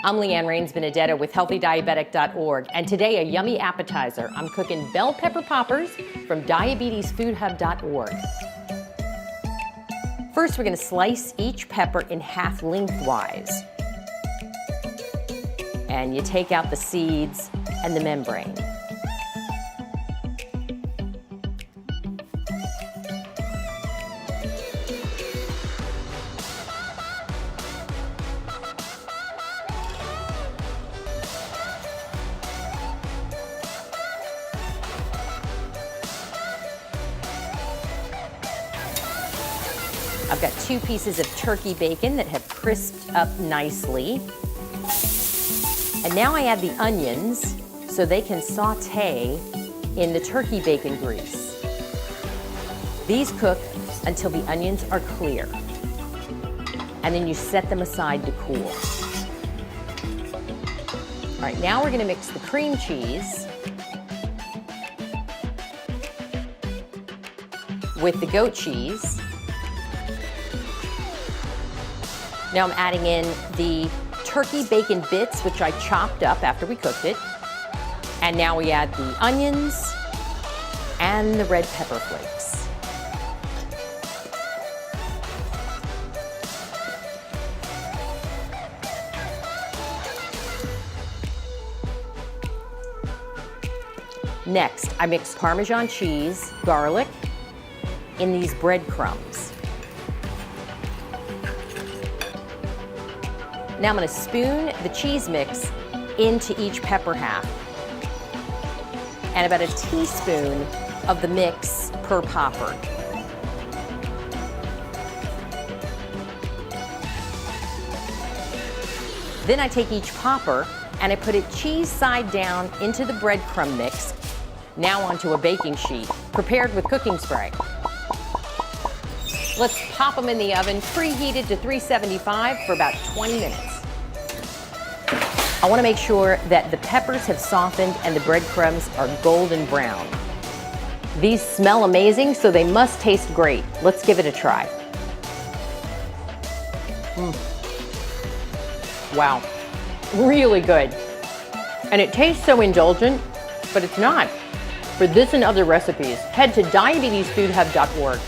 I'm Leanne Rains-Benedetto with HealthyDiabetic.org, and today a yummy appetizer. I'm cooking bell pepper poppers from DiabetesFoodHub.org. First, we're going to slice each pepper in half lengthwise. And you take out the seeds and the membrane. I've got 2 pieces of turkey bacon that have crisped up nicely. And now I add the onions so they can saute in the turkey bacon grease. These cook until the onions are clear. And then you set them aside to cool. All right, now we're going to mix the cream cheese with the goat cheese. Now I'm adding in the turkey bacon bits, which I chopped up after we cooked it. And now we add the onions and the red pepper flakes. Next, I mix Parmesan cheese, garlic in these breadcrumbs. Now I'm going to spoon the cheese mix into each pepper half, and about a teaspoon of the mix per popper. Then I take each popper and I put it cheese side down into the breadcrumb mix, now onto a baking sheet, prepared with cooking spray. Let's pop them in the oven, preheated to 375 for about 20 minutes. I want to make sure that the peppers have softened and the breadcrumbs are golden brown. These smell amazing, so they must taste great. Let's give it a try. Wow, really good. And it tastes so indulgent, but it's not. For this and other recipes, head to diabetesfoodhub.org.